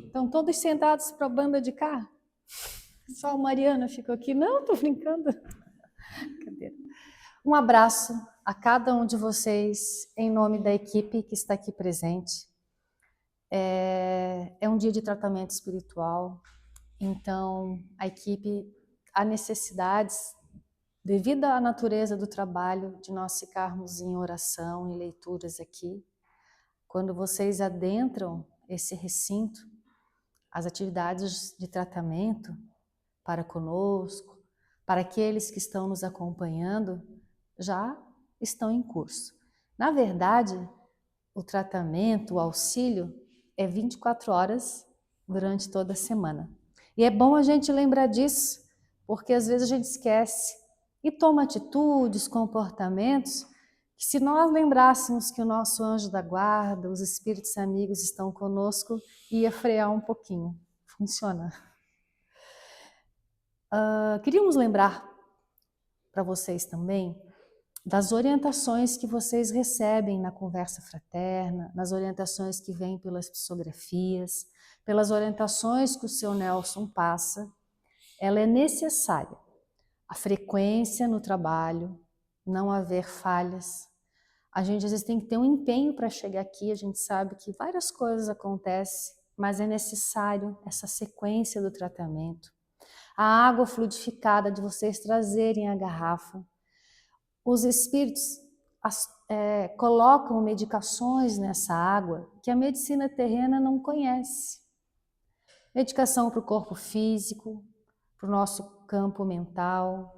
Estão todos sentados para a banda de cá? Só a Mariana ficou aqui. Não, estou brincando. Cadê? Um abraço a cada um de vocês, em nome da equipe que está aqui presente. É um dia de tratamento espiritual, então a equipe, há necessidades, devido à natureza do trabalho, de nós ficarmos em oração, em leituras aqui. Quando vocês adentram esse recinto, as atividades de tratamento para conosco, para aqueles que estão nos acompanhando, já estão em curso. Na verdade, o tratamento, o auxílio, é 24 horas durante toda a semana. E é bom a gente lembrar disso, porque às vezes a gente esquece e toma atitudes, comportamentos, que se nós lembrássemos que o nosso anjo da guarda, os espíritos amigos estão conosco, ia frear um pouquinho. Funciona. Queríamos lembrar para vocês também das orientações que vocês recebem na conversa fraterna, nas orientações que vêm pelas psicografias, pelas orientações que o seu Nelson passa. Ela é necessária. A frequência no trabalho, não haver falhas. A gente às vezes tem que ter um empenho para chegar aqui, a gente sabe que várias coisas acontecem, mas é necessário essa sequência do tratamento. A água fluidificada de vocês trazerem a garrafa. Os espíritos colocam medicações nessa água que a medicina terrena não conhece. Medicação para o corpo físico, para o nosso campo mental,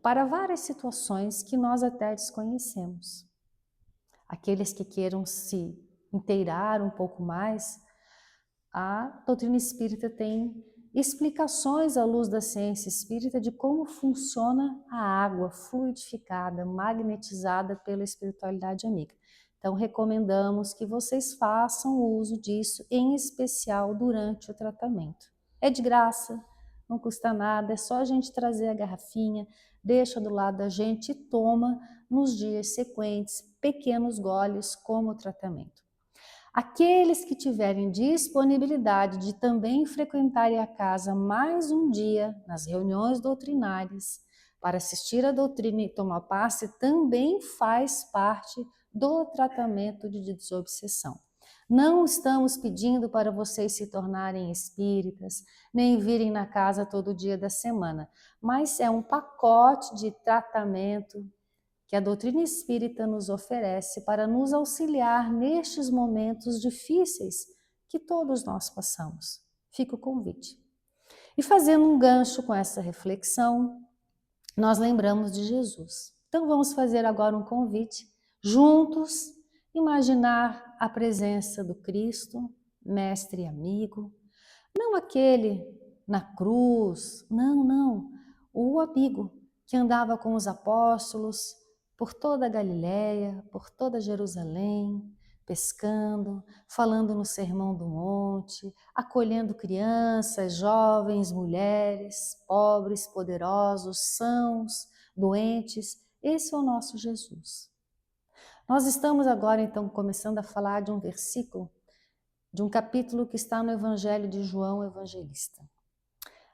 para várias situações que nós até desconhecemos. Aqueles que queiram se inteirar um pouco mais, a doutrina espírita tem explicações à luz da ciência espírita de como funciona a água fluidificada, magnetizada pela espiritualidade amiga. Então, recomendamos que vocês façam uso disso, em especial durante o tratamento. É de graça, não custa nada, é só a gente trazer a garrafinha, deixa do lado da gente e toma nos dias sequentes, pequenos goles como tratamento. Aqueles que tiverem disponibilidade de também frequentarem a casa mais um dia nas reuniões doutrinárias para assistir à doutrina e tomar passe, também faz parte do tratamento de desobsessão. Não estamos pedindo para vocês se tornarem espíritas, nem virem na casa todo dia da semana, mas é um pacote de tratamento que a doutrina espírita nos oferece para nos auxiliar nestes momentos difíceis que todos nós passamos. Fica o convite. E fazendo um gancho com essa reflexão, nós lembramos de Jesus. Então vamos fazer agora um convite, juntos, imaginar a presença do Cristo, mestre e amigo, não aquele na cruz, não, o amigo que andava com os apóstolos, por toda a Galiléia, por toda Jerusalém, pescando, falando no Sermão do Monte, acolhendo crianças, jovens, mulheres, pobres, poderosos, sãos, doentes. Esse é o nosso Jesus. Nós estamos agora, então, começando a falar de um versículo, de um capítulo que está no Evangelho de João Evangelista.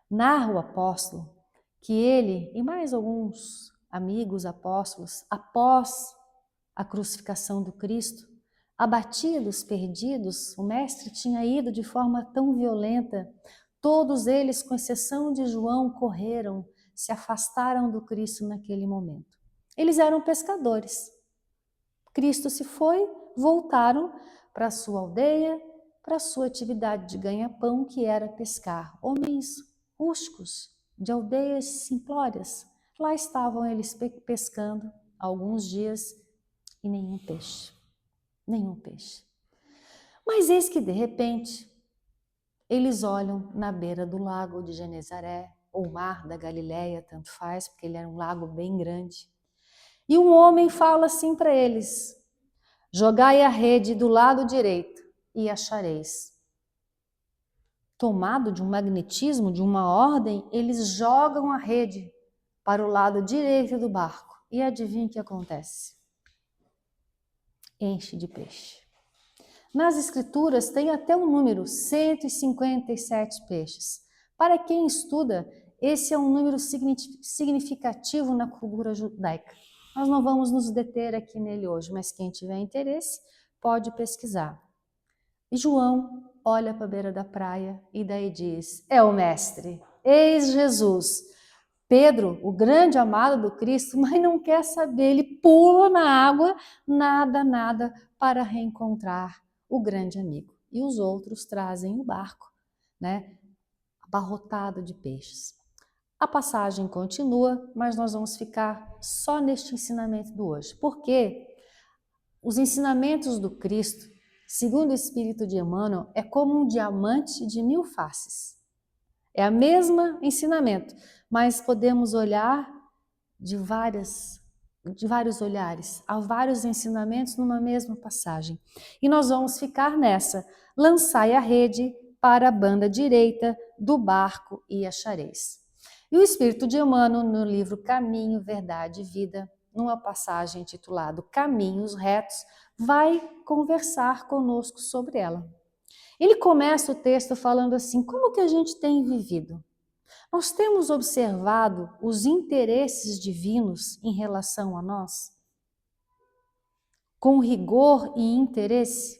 Narra o apóstolo que ele e mais alguns amigos apóstolos, após a crucificação do Cristo, abatidos, perdidos, o mestre tinha ido de forma tão violenta, todos eles, com exceção de João, correram, se afastaram do Cristo naquele momento. Eles eram pescadores. Cristo se foi, voltaram para a sua aldeia, para a sua atividade de ganha-pão, que era pescar. Homens rústicos, de aldeias simplórias. Lá estavam eles pescando alguns dias e nenhum peixe. Nenhum peixe. Mas eis que, de repente, eles olham na beira do lago de Genezaré, ou mar da Galileia, tanto faz, porque ele era um lago bem grande. E um homem fala assim para eles: jogai a rede do lado direito e achareis. Tomado de um magnetismo, de uma ordem, eles jogam a rede para o lado direito do barco. E adivinha o que acontece? Enche de peixe. Nas escrituras tem até o número 157 peixes. Para quem estuda, esse é um número significativo na cultura judaica. Nós não vamos nos deter aqui nele hoje, mas quem tiver interesse pode pesquisar. E João olha para a beira da praia e daí diz: é o mestre, eis Jesus. Pedro, o grande amado do Cristo, mas não quer saber, ele pula na água, nada, para reencontrar o grande amigo. E os outros trazem o barco, né, abarrotado de peixes. A passagem continua, mas nós vamos ficar só neste ensinamento do hoje, porque os ensinamentos do Cristo, segundo o Espírito de Emmanuel, é como um diamante de 1000 faces. É a mesma ensinamento, mas podemos olhar de vários olhares, há vários ensinamentos numa mesma passagem. E nós vamos ficar nessa: lançai a rede para a banda direita do barco e achareis. E o Espírito de Emmanuel, no livro Caminho, Verdade e Vida, numa passagem intitulada Caminhos Retos, vai conversar conosco sobre ela. Ele começa o texto falando assim: como que a gente tem vivido? Nós temos observado os interesses divinos em relação a nós? Com rigor e interesse?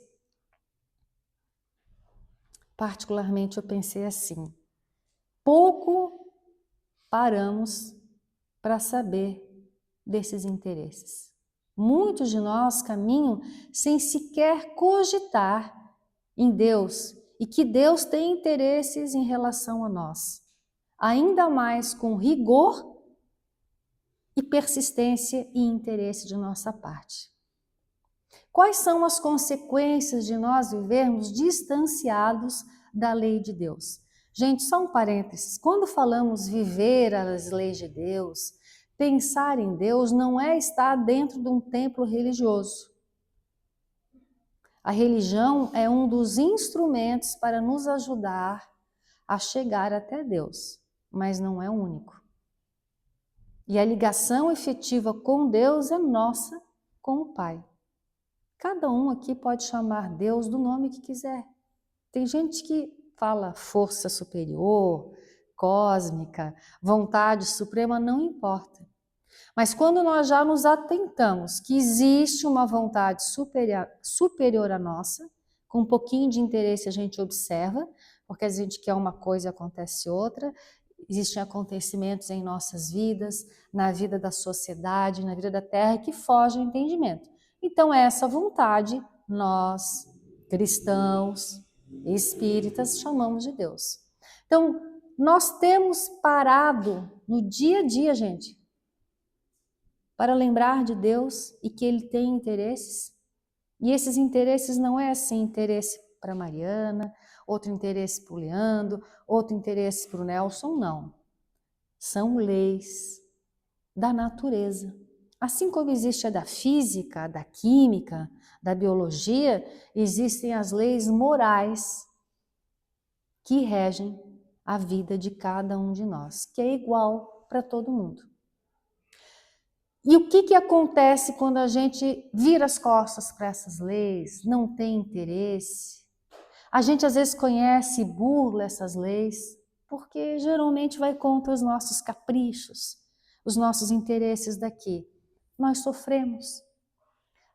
Particularmente eu pensei assim: pouco paramos para saber desses interesses. Muitos de nós caminham sem sequer cogitar em Deus e que Deus tem interesses em relação a nós, ainda mais com rigor e persistência e interesse de nossa parte. Quais são as consequências de nós vivermos distanciados da lei de Deus? Gente, só um parênteses, quando falamos viver as leis de Deus, pensar em Deus não é estar dentro de um templo religioso. A religião é um dos instrumentos para nos ajudar a chegar até Deus, mas não é o único. E a ligação efetiva com Deus é nossa com o Pai. Cada um aqui pode chamar Deus do nome que quiser. Tem gente que fala força superior, cósmica, vontade suprema, não importa. Mas quando nós já nos atentamos que existe uma vontade superior à nossa, com um pouquinho de interesse a gente observa, porque a gente quer uma coisa e acontece outra, existem acontecimentos em nossas vidas, na vida da sociedade, na vida da terra, que fogem ao entendimento. Então essa vontade, nós, cristãos, espíritas, chamamos de Deus. Então, nós temos parado no dia a dia, gente, para lembrar de Deus e que Ele tem interesses. E esses interesses não é assim, interesse para Mariana, outro interesse para o Leandro, outro interesse para o Nelson, não. São leis da natureza. Assim como existe a da física, da química, da biologia, existem as leis morais que regem a vida de cada um de nós, que é igual para todo mundo. E o que acontece quando a gente vira as costas para essas leis, não tem interesse? A gente às vezes conhece e burla essas leis, porque geralmente vai contra os nossos caprichos, os nossos interesses daqui. Nós sofremos,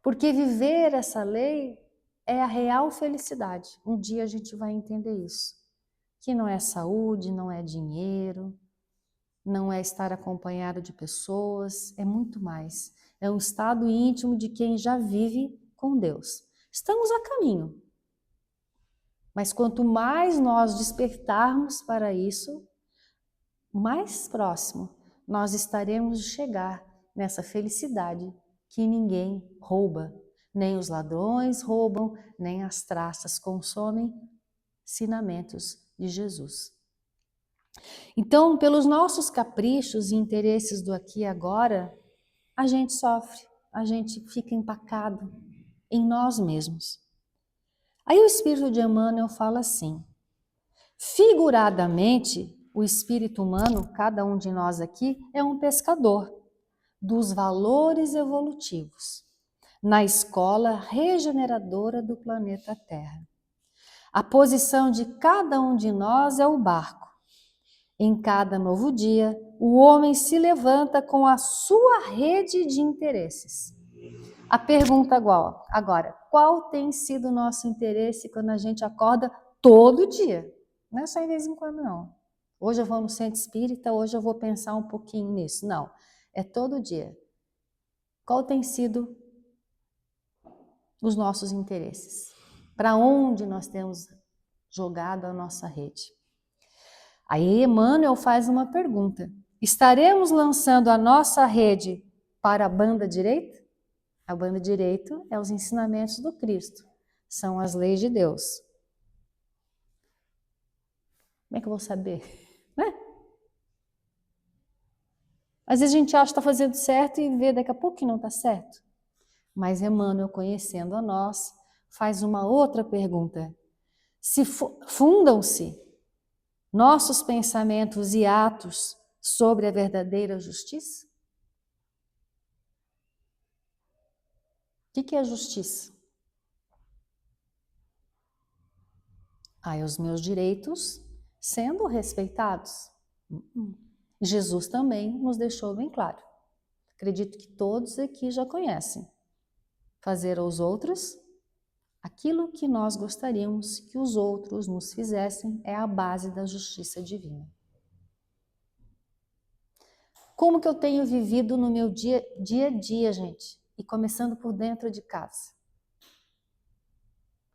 porque viver essa lei é a real felicidade. Um dia a gente vai entender isso, que não é saúde, não é dinheiro, não é estar acompanhado de pessoas, é muito mais. É um estado íntimo de quem já vive com Deus. Estamos a caminho. Mas quanto mais nós despertarmos para isso, mais próximo nós estaremos de chegar nessa felicidade que ninguém rouba. Nem os ladrões roubam, nem as traças consomem. Ensinamentos de Jesus. Então, pelos nossos caprichos e interesses do aqui e agora, a gente sofre, a gente fica empacado em nós mesmos. Aí o Espírito de Emmanuel fala assim: figuradamente, o espírito humano, cada um de nós aqui, é um pescador dos valores evolutivos. na escola regeneradora do planeta Terra. A posição de cada um de nós é o barco. Em cada novo dia, o homem se levanta com a sua rede de interesses. A pergunta agora, qual tem sido o nosso interesse quando a gente acorda todo dia? Não é só de vez em quando, não. Hoje eu vou no centro espírita, hoje eu vou pensar um pouquinho nisso. Não, é todo dia. Qual tem sido os nossos interesses? Para onde nós temos jogado a nossa rede? Aí Emmanuel faz uma pergunta. Estaremos lançando a nossa rede para a banda direita? A banda direita é os ensinamentos do Cristo. São as leis de Deus. Como é que eu vou saber? Né? Às vezes a gente acha que está fazendo certo e vê daqui a pouco que não está certo. Mas Emmanuel, conhecendo a nós, faz uma outra pergunta. Se fundam-se nossos pensamentos e atos sobre a verdadeira justiça? O que é justiça? É os meus direitos sendo respeitados. Jesus também nos deixou bem claro. Acredito que todos aqui já conhecem. Fazer aos outros aquilo que nós gostaríamos que os outros nos fizessem é a base da justiça divina. Como que eu tenho vivido no meu dia a dia, gente? E começando por dentro de casa.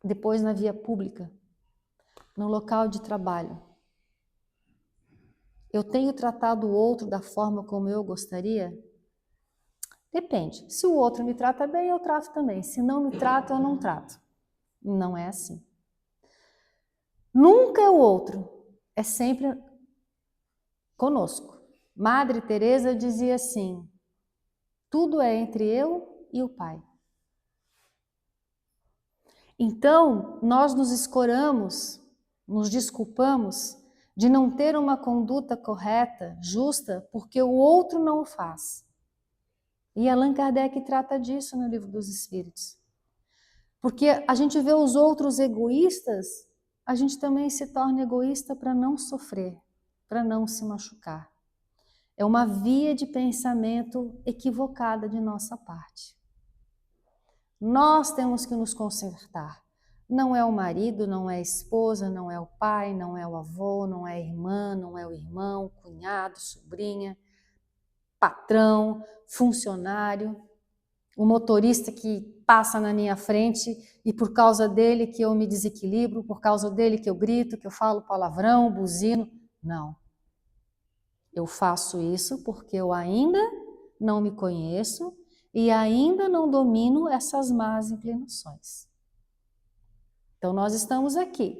Depois na via pública. No local de trabalho. Eu tenho tratado o outro da forma como eu gostaria? Depende. Se o outro me trata bem, eu trato também. Se não me trata, eu não trato. Não é assim. Nunca é o outro. É sempre conosco. Madre Teresa dizia assim: tudo é entre eu e o Pai. Então, nós nos escoramos, nos desculpamos de não ter uma conduta correta, justa, porque o outro não o faz. E Allan Kardec trata disso no Livro dos Espíritos. Porque a gente vê os outros egoístas, a gente também se torna egoísta para não sofrer, para não se machucar. É uma via de pensamento equivocada de nossa parte. Nós temos que nos consertar. Não é o marido, não é a esposa, não é o pai, não é o avô, não é a irmã, não é o irmão, cunhado, sobrinha, patrão, funcionário, o motorista que passa na minha frente e por causa dele que eu me desequilibro, por causa dele que eu grito, que eu falo palavrão, buzino. Não. Eu faço isso porque eu ainda não me conheço e ainda não domino essas más inclinações. Então nós estamos aqui,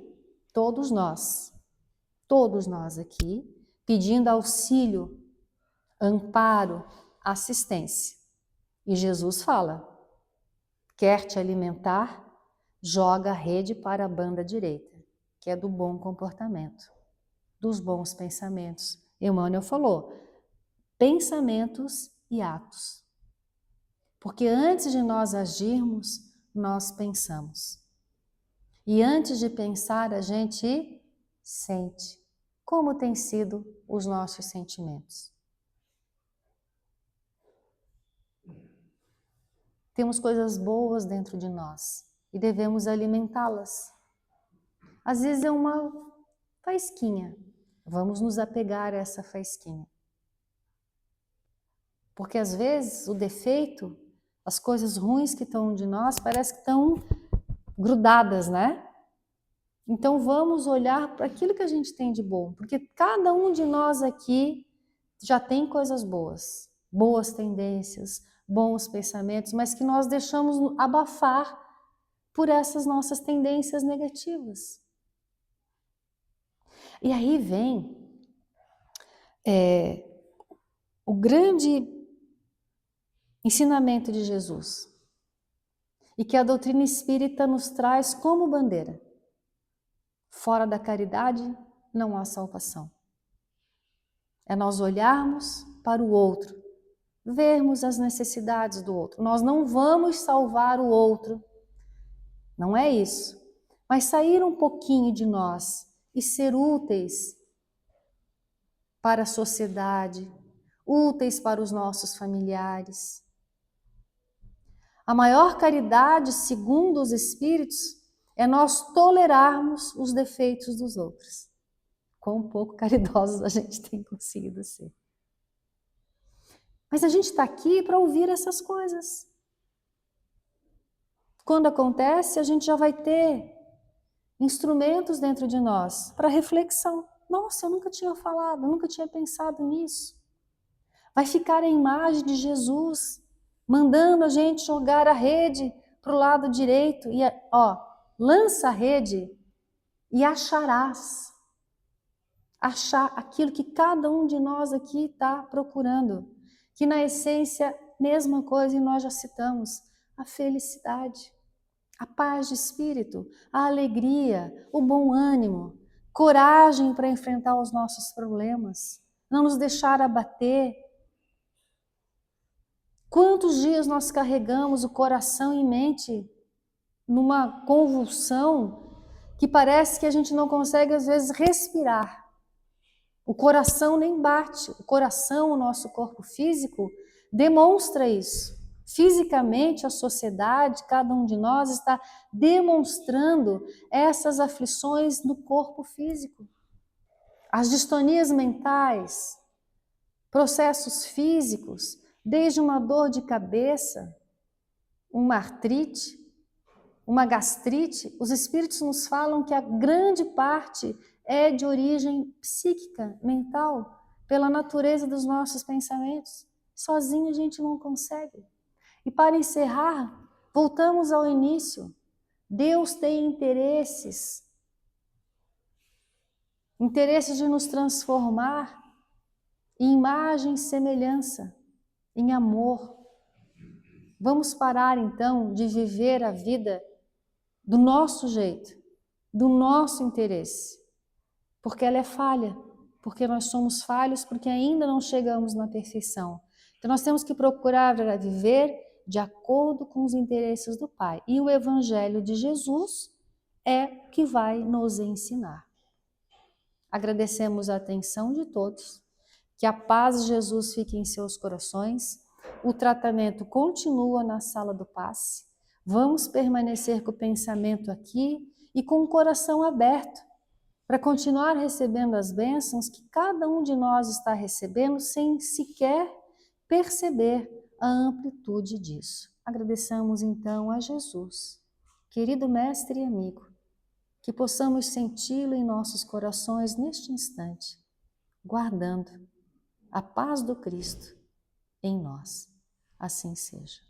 todos nós aqui, pedindo auxílio, amparo, assistência. E Jesus fala: quer te alimentar, joga a rede para a banda direita, que é do bom comportamento, dos bons pensamentos. Emmanuel falou, pensamentos e atos. Porque antes de nós agirmos, nós pensamos. E antes de pensar, a gente sente. Como têm sido os nossos sentimentos? Temos coisas boas dentro de nós e devemos alimentá-las. Às vezes é uma faísquinha. Vamos nos apegar a essa faísquinha. Porque às vezes o defeito, as coisas ruins que estão de nós, parece que estão grudadas, né? Então vamos olhar para aquilo que a gente tem de bom, porque cada um de nós aqui já tem coisas boas, boas tendências, bons pensamentos, mas que nós deixamos abafar por essas nossas tendências negativas. E aí vem o grande ensinamento de Jesus e que a doutrina espírita nos traz como bandeira. Fora da caridade não há salvação. É nós olharmos para o outro vermos as necessidades do outro. Nós não vamos salvar o outro, não é isso. Mas sair um pouquinho de nós e ser úteis para a sociedade, úteis para os nossos familiares. A maior caridade, segundo os Espíritos, é nós tolerarmos os defeitos dos outros. Quão pouco caridosos a gente tem conseguido ser. Mas a gente está aqui para ouvir essas coisas. Quando acontece, a gente já vai ter instrumentos dentro de nós para reflexão. Nossa, eu nunca tinha falado, eu nunca tinha pensado nisso. Vai ficar a imagem de Jesus mandando a gente jogar a rede para o lado direito e lança a rede e acharás. Achar aquilo que cada um de nós aqui está procurando, que na essência, mesma coisa, e nós já citamos, a felicidade, a paz de espírito, a alegria, o bom ânimo, coragem para enfrentar os nossos problemas, não nos deixar abater. Quantos dias nós carregamos o coração e mente numa convulsão que parece que a gente não consegue às vezes respirar. O coração nem bate, o coração, o nosso corpo físico, demonstra isso. Fisicamente, a sociedade, cada um de nós está demonstrando essas aflições no corpo físico. As distonias mentais, processos físicos, desde uma dor de cabeça, uma artrite, uma gastrite, os espíritos nos falam que a grande parte é de origem psíquica, mental, pela natureza dos nossos pensamentos. Sozinho a gente não consegue. E para encerrar, voltamos ao início. Deus tem interesses de nos transformar em imagem e semelhança, em amor. Vamos parar então de viver a vida do nosso jeito, do nosso interesse, porque ela é falha, porque nós somos falhos, porque ainda não chegamos na perfeição. Então nós temos que procurar viver de acordo com os interesses do Pai. E o Evangelho de Jesus é o que vai nos ensinar. Agradecemos a atenção de todos, que a paz de Jesus fique em seus corações. O tratamento continua na sala do passe. Vamos permanecer com o pensamento aqui e com o coração aberto para continuar recebendo as bênçãos que cada um de nós está recebendo sem sequer perceber a amplitude disso. Agradecemos então a Jesus, querido mestre e amigo, que possamos senti-lo em nossos corações neste instante, guardando a paz do Cristo em nós. Assim seja.